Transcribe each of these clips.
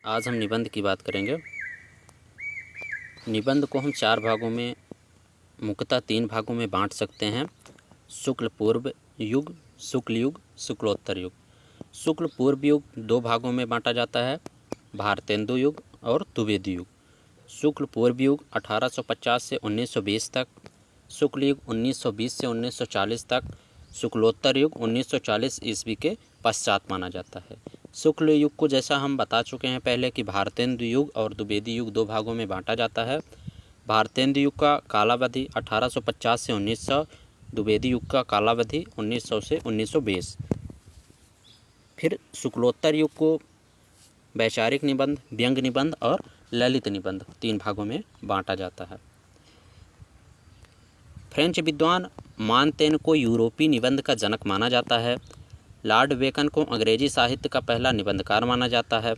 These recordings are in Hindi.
आज हम निबंध की बात करेंगे। निबंध को हम 4 भागों में, मुख्यतः 3 भागों में बांट सकते हैं। शुक्ल पूर्व युग, शुक्ल युग, शुक्लोत्तर युग। शुक्ल पूर्व युग 2 भागों में बांटा जाता है, भारतेंदु युग और द्विवेदी युग। शुक्ल पूर्व युग 1850 से 1920 तक, शुक्ल युग 1920 से 1940 तक, शुक्लोत्तर युग 1940 ईस्वी के पश्चात माना जाता है। शुक्ल युग को जैसा हम बता चुके हैं पहले कि भारतेंदु युग और द्विवेदी युग 2 भागों में बांटा जाता है। भारतेंदु युग का कालावधि 1850 से 1900, द्विवेदी युग का कालावधि 1900 से 1920। फिर शुक्लोत्तर युग को वैचारिक निबंध, व्यंग्य निबंध और ललित निबंध 3 भागों में बांटा जाता है। फ्रेंच विद्वान मॉन्तेन को यूरोपीय निबंध का जनक माना जाता है। लॉर्ड बेकन को अंग्रेजी साहित्य का पहला निबंधकार माना जाता है।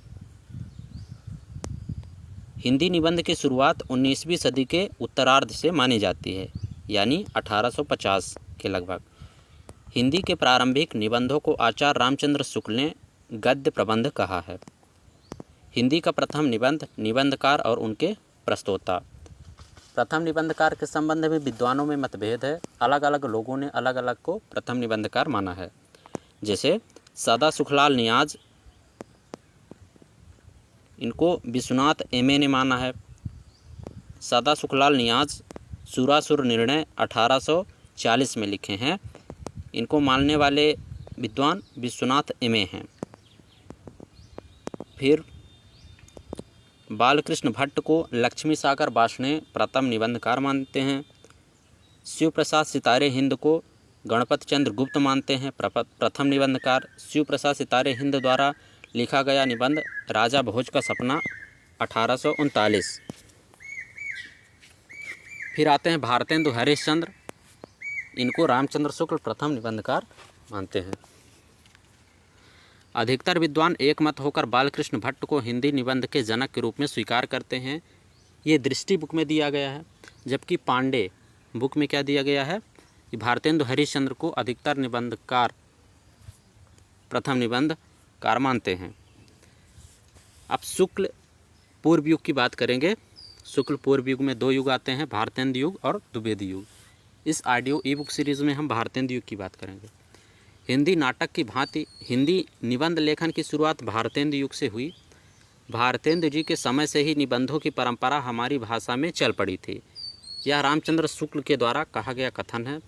हिंदी निबंध की शुरुआत 19वीं सदी के उत्तरार्ध से मानी जाती है, यानी 1850 के लगभग। हिंदी के प्रारंभिक निबंधों को आचार्य रामचंद्र शुक्ल ने गद्य प्रबंध कहा है। हिंदी का प्रथम निबंध, निबंधकार और उनके प्रस्तोता। प्रथम निबंधकार के संबंध में विद्वानों में मतभेद है। अलग अलग लोगों ने अलग अलग को प्रथम निबंधकार माना है। जैसे सदा सुखलाल नियाज, इनको विश्वनाथ एम.ए. ने माना है। सदा सुखलाल नियाज सुरासुर निर्णय 1840 में लिखे हैं। इनको मानने वाले विद्वान विश्वनाथ एम.ए. हैं। फिर बालकृष्ण भट्ट को लक्ष्मी सागर बाष्णे प्रथम निबंधकार मानते हैं। शिव प्रसाद सितारे हिंद को गणपत चंद्र गुप्त मानते हैं प्रथम निबंधकार। शिव प्रसाद सितारे हिंद द्वारा लिखा गया निबंध राजा भोज का सपना 1839। फिर आते हैं भारतेंदु हरिश्चंद्र, इनको रामचंद्र शुक्ल प्रथम निबंधकार मानते हैं। अधिकतर विद्वान एक मत होकर बालकृष्ण भट्ट को हिंदी निबंध के जनक के रूप में स्वीकार करते हैं। ये दृष्टि बुक में दिया गया है, जबकि पांडे बुक में क्या दिया गया है कि भारतेंदु हरिश्चंद्र को अधिकतर निबंधकार प्रथम निबंधकार मानते हैं। अब शुक्ल पूर्व युग की बात करेंगे। शुक्ल पूर्व युग में 2 युग आते हैं, भारतेंदु युग और द्विवेदी युग। इस ऑडियो ई बुक सीरीज़ में हम भारतेंदु युग की बात करेंगे। हिंदी नाटक की भांति हिंदी निबंध लेखन की शुरुआत भारतेंदु युग से हुई। भारतेंदु जी के समय से ही निबंधों की परंपरा हमारी भाषा में चल पड़ी थी। यह रामचंद्र शुक्ल के द्वारा कहा गया कथन है।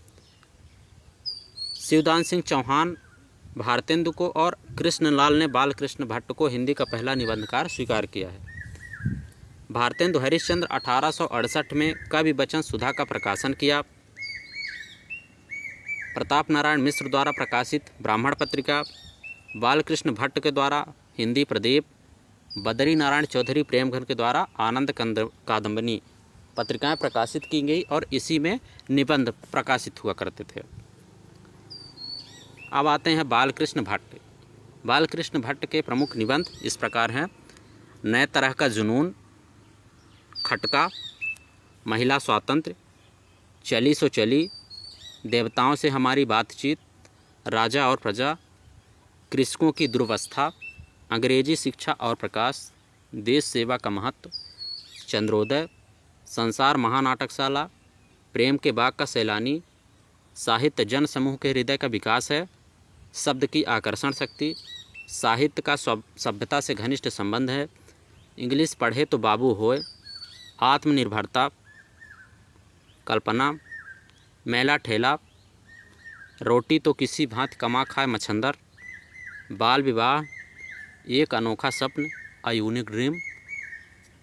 शिवदान सिंह चौहान भारतेंदु को और कृष्णलाल ने बालकृष्ण भट्ट को हिंदी का पहला निबंधकार स्वीकार किया है। भारतेंदु हरिश्चंद्र 1868 में कवि वचन सुधा का प्रकाशन किया। प्रताप नारायण मिश्र द्वारा प्रकाशित ब्राह्मण पत्रिका, बालकृष्ण भट्ट के द्वारा हिंदी प्रदीप, बद्री नारायण चौधरी प्रेमघन के द्वारा आनंद कादम्बनी पत्रिकाएं प्रकाशित की गई और इसी में निबंध प्रकाशित हुआ करते थे। अब आते हैं बालकृष्ण भट्ट। बालकृष्ण भट्ट के प्रमुख निबंध इस प्रकार हैं: नए तरह का जुनून, खटका, महिला स्वातंत्र्य, चली सो चली, देवताओं से हमारी बातचीत, राजा और प्रजा, कृषकों की दुर्वस्था, अंग्रेजी शिक्षा और प्रकाश, देश सेवा का महत्व, चंद्रोदय, संसार महानाटकशाला, प्रेम के बाग का सैलानी, साहित्य जन समूह के हृदय का विकास है, शब्द की आकर्षण शक्ति, साहित्य का सभ्यता से घनिष्ठ संबंध है, इंग्लिश पढ़े तो बाबू होए, आत्मनिर्भरता, कल्पना, मेला ठेला, रोटी तो किसी भांति कमा खाए मच्छंदर, बाल विवाह, एक अनोखा स्वप्न, अ यूनिक ड्रीम,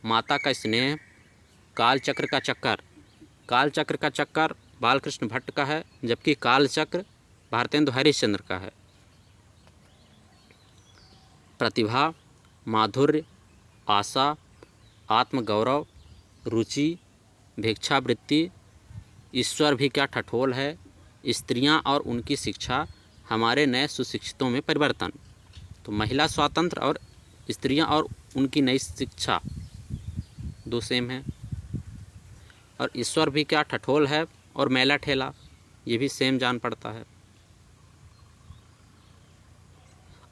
माता का स्नेह, काल चक्र का चक्कर। काल चक्र का चक्कर बालकृष्ण भट्ट का है, जबकि काल चक्र भारतेंदु हरिश्चंद्र का है। प्रतिभा, माधुर्य, आशा, आत्मगौरव, रुचि, भिक्षावृत्ति, ईश्वर भी क्या ठठोल है, स्त्रियां और उनकी शिक्षा, हमारे नए सुशिक्षितों में परिवर्तन। तो महिला स्वातंत्र और स्त्रियां और उनकी नई शिक्षा 2 सेम हैं। और ईश्वर भी क्या ठठोल है और मेला ठेला, ये भी सेम जान पड़ता है।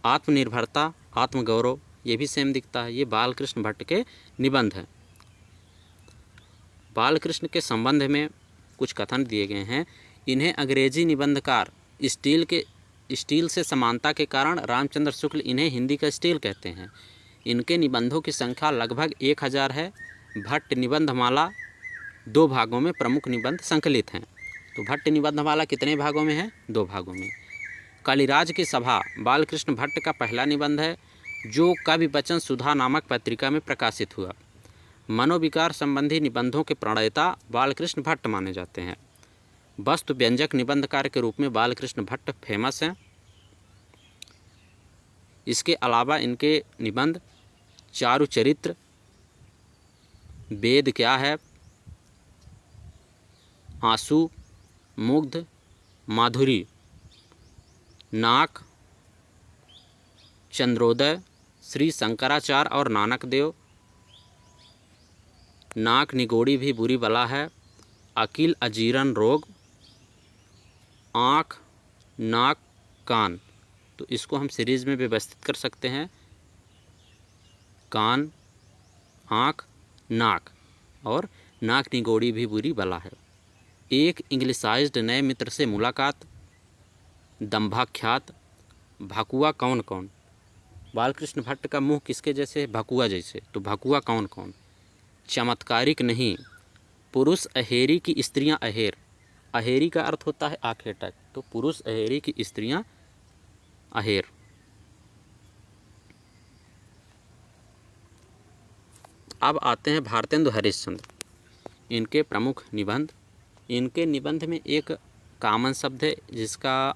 आत्मनिर्भरता, आत्मगौरव, ये भी सेम दिखता है। ये बालकृष्ण भट्ट के निबंध हैं। बालकृष्ण के संबंध में कुछ कथन दिए गए हैं। इन्हें अंग्रेजी निबंधकार स्टील से समानता के कारण रामचंद्र शुक्ल इन्हें हिंदी का स्टील कहते हैं। इनके निबंधों की संख्या लगभग 1000 है। भट्ट निबंधमाला 2 भागों में प्रमुख निबंध संकलित हैं। तो भट्ट निबंधमाला कितने भागों में है? 2 भागों में। कालिराज की सभा बालकृष्ण भट्ट का पहला निबंध है, जो कवि वचन सुधा नामक पत्रिका में प्रकाशित हुआ। मनोविकार संबंधी निबंधों के प्रणेता बालकृष्ण भट्ट माने जाते हैं। वस्तु व्यंजक निबंधकार के रूप में बालकृष्ण भट्ट फेमस हैं। इसके अलावा इनके निबंध चारु चरित्र, वेद क्या है, आंसू, मुग्ध, माधुरी, नाक, चंद्रोदय, श्री शंकराचार्य और नानक देव, नाक निगोड़ी भी बुरी बला है, अकील अजीरन रोग, आँख, नाक, कान। तो इसको हम सीरीज़ में व्यवस्थित कर सकते हैं। कान, आँख, नाक और नाक निगोड़ी भी बुरी बला है। एक इंग्लिशाइज्ड नए मित्र से मुलाकात, दंभाख्यात, भकुआ कौन कौन। बालकृष्ण भट्ट का मुंह किसके जैसे है? भकुआ जैसे। तो भकुआ कौन कौन। चमत्कारिक नहीं, पुरुष अहेरी की स्त्रियां अहेर। अहेरी का अर्थ होता है आखेटक। तो पुरुष अहेरी की स्त्रियां अहेर। अब आते हैं भारतेंदु हरिश्चंद्र, इनके प्रमुख निबंध। इनके निबंध में एक कॉमन शब्द है जिसका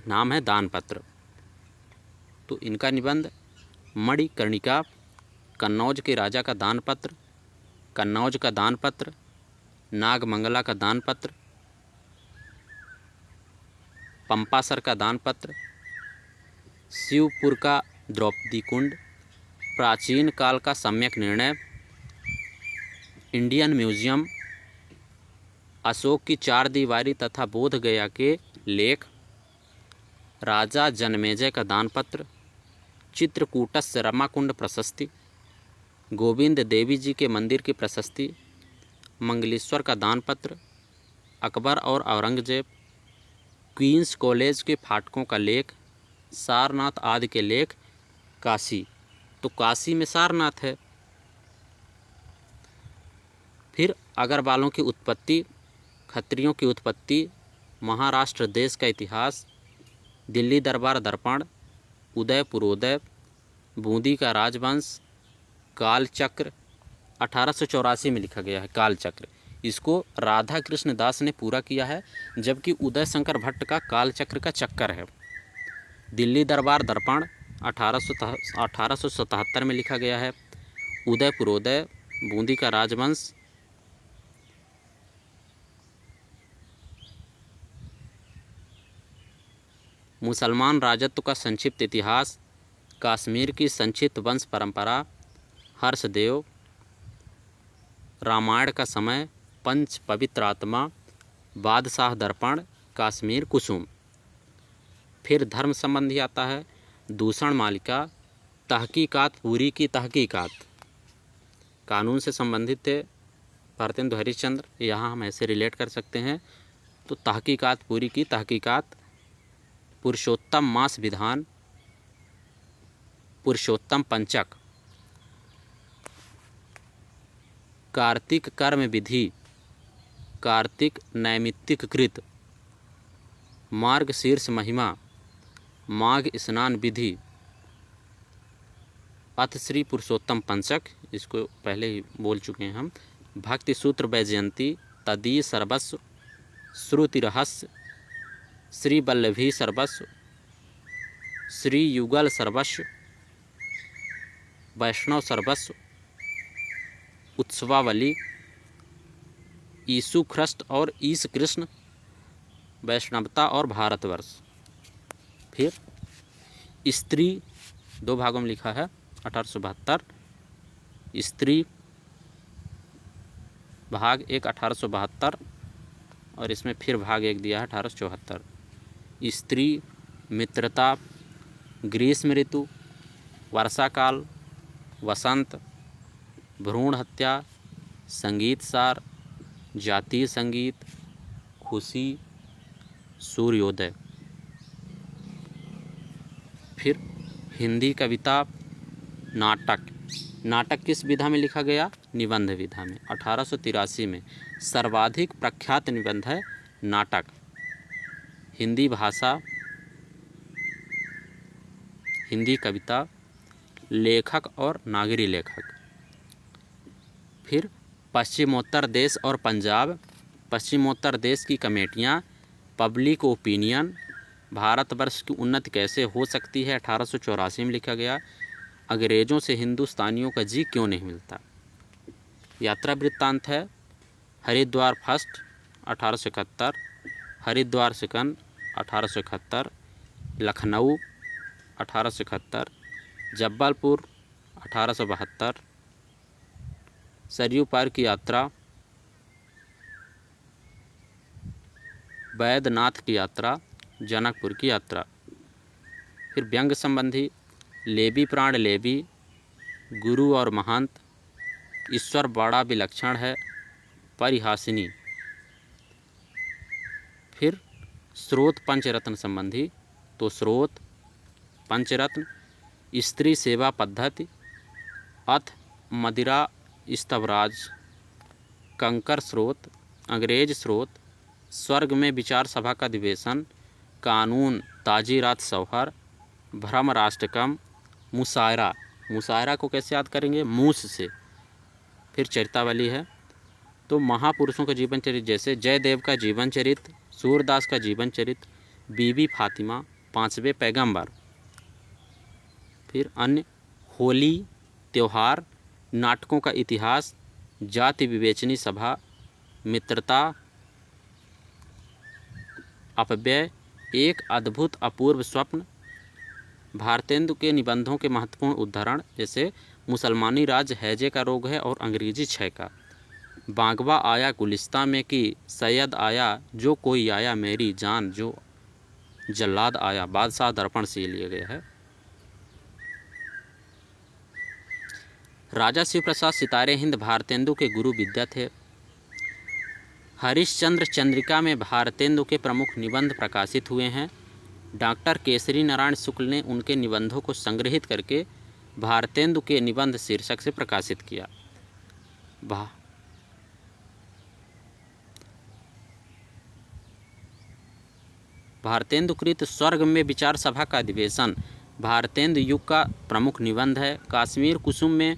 नाम है दानपत्र। तो इनका निबंध मणिकर्णिका, कन्नौज के राजा का दानपत्र, कन्नौज का दानपत्र, नागमंगला का दानपत्र, पंपासर का दानपत्र, शिवपुर का द्रौपदी कुंड, प्राचीन काल का सम्यक निर्णय, इंडियन म्यूजियम, अशोक की 4 दीवारी तथा बोध गया के लेख, राजा जनमेजय का दानपत्र, चित्रकूटस्य रमाकुंड प्रशस्ति, गोविंद देवी जी के मंदिर की प्रशस्ति, मंगलेश्वर का दानपत्र, अकबर और औरंगजेब, क्वींस कॉलेज के फाटकों का लेख, सारनाथ आदि के लेख, काशी। तो काशी में सारनाथ है। फिर अग्रवालों की उत्पत्ति, खत्रियों की उत्पत्ति, महाराष्ट्र देश का इतिहास, दिल्ली दरबार दर्पण, उदय पूर्वोदय, बूंदी का राजवंश, कालचक्र। 1884 में लिखा गया है कालचक्र। इसको राधा कृष्ण दास ने पूरा किया है, जबकि उदय शंकर भट्ट का कालचक्र का चक्कर है। दिल्ली दरबार दर्पण 1877 में लिखा गया है। उदय पूर्वोदय, बूंदी का राजवंश, मुसलमान राजत्व का संक्षिप्त इतिहास, कश्मीर की संक्षिप्त वंश परंपरा, हर्षदेव, रामायण का समय, पंच पवित्र आत्मा, बादशाह दर्पण, कश्मीर कुसुम। फिर धर्म संबंधी आता है दूषण मालिका, तहकीकात पूरी की तहकीकात। कानून से संबंधित थे भारतेंदु हरिश्चंद्र, यहाँ हम ऐसे रिलेट कर सकते हैं। तो तहकीकात पूरी की तहकीकात, पुरुषोत्तम मास विधान, पुरुषोत्तम पंचक, कार्तिक कर्म विधि, कार्तिक नैमित्तिक कृत, मार्ग शीर्ष महिमा, माघ स्नान विधि, अथ श्री पुरुषोत्तम पंचक, इसको पहले ही बोल चुके हैं हम, भक्ति सूत्र वैजयंती, तदीय सर्वस्व, श्रुति रहस्य, श्री वल्लभी सर्वस्व, श्री युगल सर्वस्व, वैष्णव सर्वस्व, उत्सवावली, यीशु ख्रिस्ट और ईश कृष्ण, वैष्णवता और भारतवर्ष। फिर स्त्री 2 भागों में लिखा है 1872, स्त्री भाग 1 1872 और इसमें फिर भाग 1 दिया है 1874। स्त्री, मित्रता, ग्रीष्म ऋतु, वर्षा काल, वसंत, भ्रूण हत्या, संगीत सार, जातीय संगीत, खुशी, सूर्योदय। फिर हिंदी कविता, नाटक। नाटक किस विधा में लिखा गया? निबंध विधा में। 1883 में सर्वाधिक प्रख्यात निबंध है नाटक। हिंदी भाषा, हिंदी कविता, लेखक और नागरी लेखक। फिर पश्चिमोत्तर देश और पंजाब। पश्चिमोत्तर देश की कमेटियाँ, पब्लिक ओपिनियन, भारतवर्ष की उन्नति कैसे हो सकती है, 1884 में लिखा गया। अंग्रेज़ों से हिंदुस्तानियों का जी क्यों नहीं मिलता। यात्रा वृत्तांत है हरिद्वार फर्स्ट 1871, हरिद्वार सेकंड 1871, लखनऊ 1871, जब्बलपुर 1872, सरयू पार की यात्रा, बैद्यनाथ की यात्रा, जनकपुर की यात्रा। फिर व्यंग्य संबंधी, लेबी प्राण लेबी, गुरु और महंत, ईश्वर बड़ा विलक्षण है, परिहासिनी। फिर स्रोत पंचरत्न संबंधी, तो स्रोत पंचरत्न, स्त्री सेवा पद्धति, अथ मदिरा स्तवराज, कंकर स्रोत, अंग्रेज स्रोत, स्वर्ग में विचार सभा का अधिवेशन, कानून ताजीरात सौहर, भ्रम राष्ट्रकम, मुशायरा। मुशायरा को कैसे याद करेंगे? मूस से। फिर चरितावली है, तो महापुरुषों का जीवन चरित्र, जैसे जयदेव का जीवन चरित्र, सूरदास का जीवन चरित्र, बीबी फातिमा, पांचवें पैगंबर। फिर अन्य, होली त्यौहार, नाटकों का इतिहास, जाति विवेचनी सभा, मित्रता, अपव्यय, एक अद्भुत अपूर्व स्वप्न। भारतेंदु के निबंधों के महत्वपूर्ण उदाहरण, जैसे मुसलमानी राज हैजे का रोग है और अंग्रेजी क्षय का, बागवा आया गुलिस्तां में कि सैयद आया जो कोई आया मेरी जान जो जल्लाद आया, बादशाह दर्पण से लिया गया है। राजा शिव प्रसाद सितारे हिंद भारतेंदु के गुरु विद्या थे। हरिश्चंद्र चंद्रिका में भारतेंदु के प्रमुख निबंध प्रकाशित हुए हैं। डॉक्टर केसरी नारायण शुक्ल ने उनके निबंधों को संग्रहित करके भारतेंदु के निबंध शीर्षक से प्रकाशित किया। भारतेंदुकृत स्वर्ग में विचार सभा का अधिवेशन भारतेंदु युग का प्रमुख निबंध है। कश्मीर कुसुम में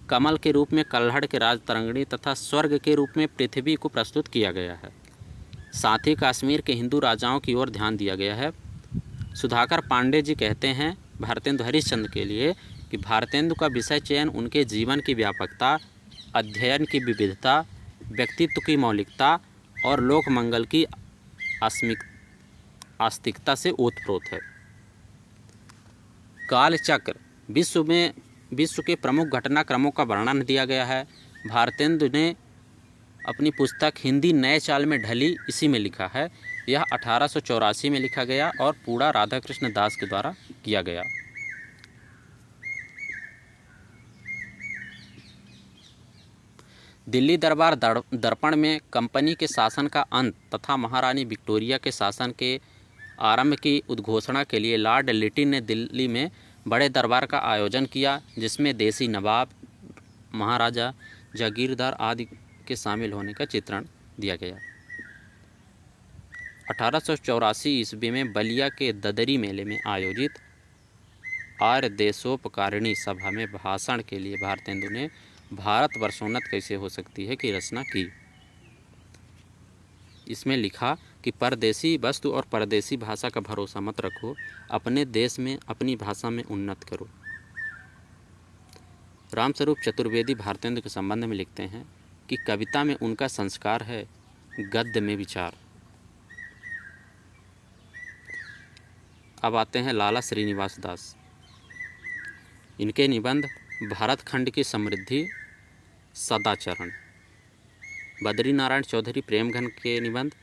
कमल के रूप में कल्हड़ के राज तरंगिणी तथा स्वर्ग के रूप में पृथ्वी को प्रस्तुत किया गया है। साथ ही कश्मीर के हिंदू राजाओं की ओर ध्यान दिया गया है। सुधाकर पांडे जी कहते हैं भारतेंदु हरिश्चंद्र के लिए कि भारतेंदु का विषय चयन उनके जीवन की व्यापकता, अध्ययन की विविधता, व्यक्तित्व की मौलिकता और लोक मंगल की आस्तिकता से ओतप्रोत है। कालचक्र, विश्व के प्रमुख घटनाक्रमों का वर्णन दिया गया है। भारतेंदु ने अपनी पुस्तक हिंदी नए चाल में ढली इसी में लिखा है। यह 1884 में लिखा गया और पूरा राधाकृष्ण दास के द्वारा किया गया। दिल्ली दरबार दर्पण में कंपनी के शासन का अंत तथा महारानी विक्टोरिया के शासन के आरंभ की उद्घोषणा के लिए लॉर्ड लिटिन ने दिल्ली में बड़े दरबार का आयोजन किया, जिसमें देसी नवाब, महाराजा, जागीरदार आदि के शामिल होने का चित्रण दिया गया। 1884 ईस्वी में बलिया के ददरी मेले में आयोजित आर्य देशोपकारिणी सभा में भाषण के लिए भारतेंदु ने भारत वर्षोन्नत कैसे हो सकती है की रचना की। इसमें लिखा कि परदेसी वस्तु और परदेसी भाषा का भरोसा मत रखो, अपने देश में अपनी भाषा में उन्नत करो। रामस्वरूप चतुर्वेदी भारतेंदु के संबंध में लिखते हैं कि कविता में उनका संस्कार है, गद्य में विचार। अब आते हैं लाला श्रीनिवास दास। इनके निबंध भारत खंड की समृद्धि, सदाचरण। बद्री नारायण चौधरी प्रेमघन के निबंध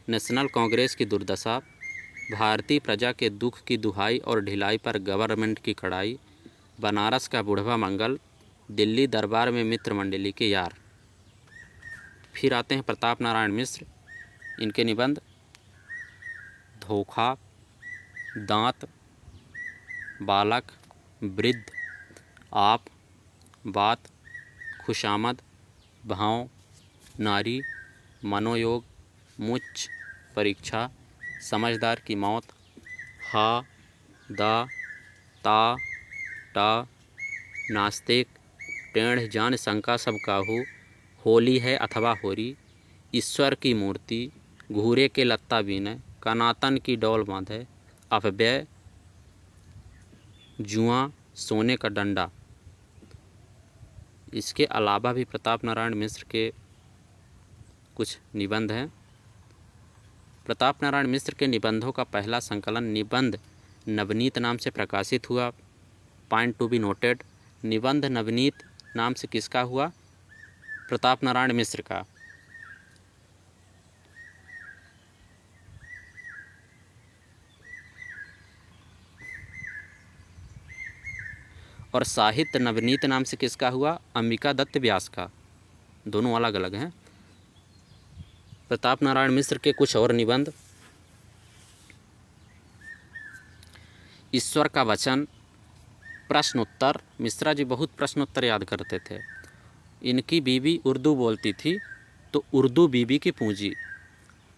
नेशनल कांग्रेस की दुर्दशा, भारतीय प्रजा के दुख की दुहाई और ढिलाई पर गवर्नमेंट की कड़ाई, बनारस का बुढ़वा मंगल, दिल्ली दरबार में मित्र मंडली के यार। फिर आते हैं प्रताप नारायण मिश्र, इनके निबंध धोखा, दांत, बालक, वृद्ध, आप, बात, खुशामद, भाव, नारी, मनोयोग, मुच्छ, परीक्षा, समझदार की मौत, हा, दा, ता, टा, नास्तिक, टेढ़ जान शंका सब काहू, होली है अथवा होरी, ईश्वर की मूर्ति, घूरे के लत्ता बीने, कनातन की डोल बांधे, अपव्यय, जुआ, सोने का डंडा। इसके अलावा भी प्रताप नारायण मिश्र के कुछ निबंध हैं। प्रताप नारायण मिश्र के निबंधों का पहला संकलन निबंध नवनीत नाम से प्रकाशित हुआ। पॉइंट टू बी नोटेड, निबंध नवनीत नाम से किसका हुआ? प्रताप नारायण मिश्र का। और साहित्य नवनीत नाम से किसका हुआ? अंबिका दत्त व्यास का। दोनों अलग अलग हैं। प्रताप नारायण मिश्र के कुछ और निबंध, ईश्वर का वचन, प्रश्नोत्तर। मिश्रा जी बहुत प्रश्नोत्तर याद करते थे। इनकी बीवी उर्दू बोलती थी तो उर्दू बीवी की पूंजी।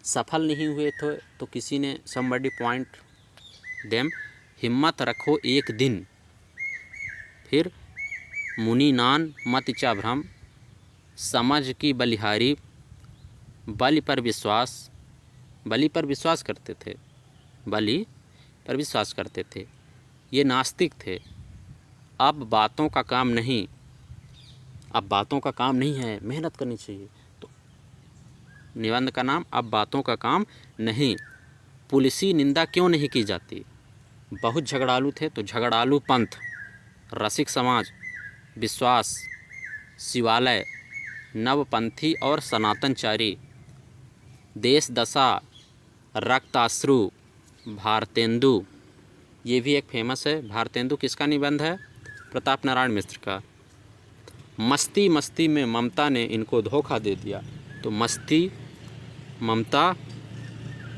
सफल नहीं हुए थे तो किसी ने समबडी पॉइंट देम, हिम्मत रखो एक दिन। फिर मुनि नान मत इचा भ्रम, समझ की बलिहारी, बलि पर विश्वास। बलि पर विश्वास करते थे, बलि पर विश्वास करते थे। ये नास्तिक थे। अब बातों का काम नहीं, अब बातों का काम नहीं है, मेहनत करनी चाहिए। तो निबंध का नाम अब बातों का काम नहीं। पुलिसी निंदा क्यों नहीं की जाती? बहुत झगड़ालू थे तो झगड़ालू पंथ, रसिक समाज, विश्वास, शिवालय, नवपंथी और सनातनचारी, देश दशा, रक्ताश्रु, भारतेंदु। ये भी एक फेमस है। भारतेंदु किसका निबंध है? प्रताप नारायण मिश्र का। मस्ती मस्ती में ममता ने इनको धोखा दे दिया। तो मस्ती, ममता,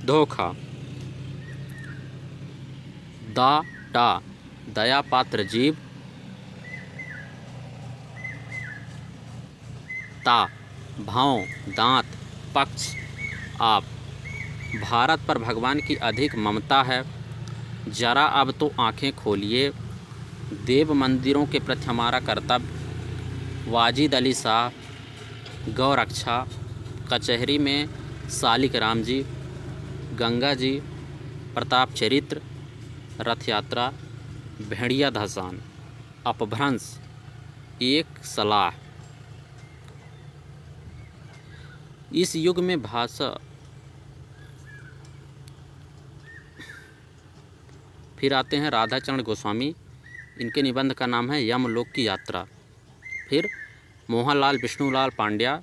धोखा। दा टा, दया पात्र जीव। ता, भाव, दांत, पक्ष, आप। भारत पर भगवान की अधिक ममता है। जरा अब तो आंखें खोलिए, देव मंदिरों के प्रति हमारा कर्तव्य। वाजिद अली शाह, गौरक्षा, कचहरी में सालिक राम जी, गंगा जी, प्रताप चरित्र, रथ यात्रा, भेड़िया धसान, अपभ्रंश, एक सलाह। इस युग में भाषा। फिर आते हैं राधाचरण गोस्वामी, इनके निबंध का नाम है यमलोक की यात्रा। फिर मोहनलाल विष्णुलाल पांड्या,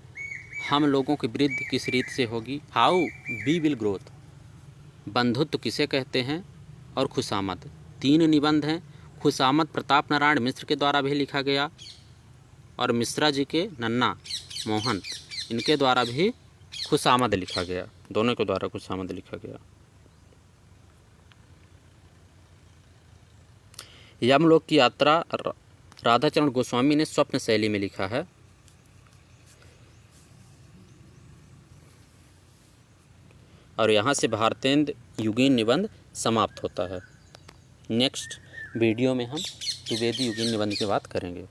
हम लोगों की वृद्धि किस रीत से होगी, हाउ वी विल ग्रोथ। बंधुत्व किसे कहते हैं, और खुशामद। 3 निबंध हैं। खुशामद प्रताप नारायण मिश्र के द्वारा भी लिखा गया और मिश्रा जी के नन्ना मोहन, इनके द्वारा भी खुशामद लिखा गया। दोनों के द्वारा खुशामद लिखा गया। यमलोक की यात्रा राधाचरण गोस्वामी ने स्वप्न शैली में लिखा है। और यहाँ से भारतेंद्र युगीन निबंध समाप्त होता है। नेक्स्ट वीडियो में हम द्विवेदी युगीन निबंध की बात करेंगे।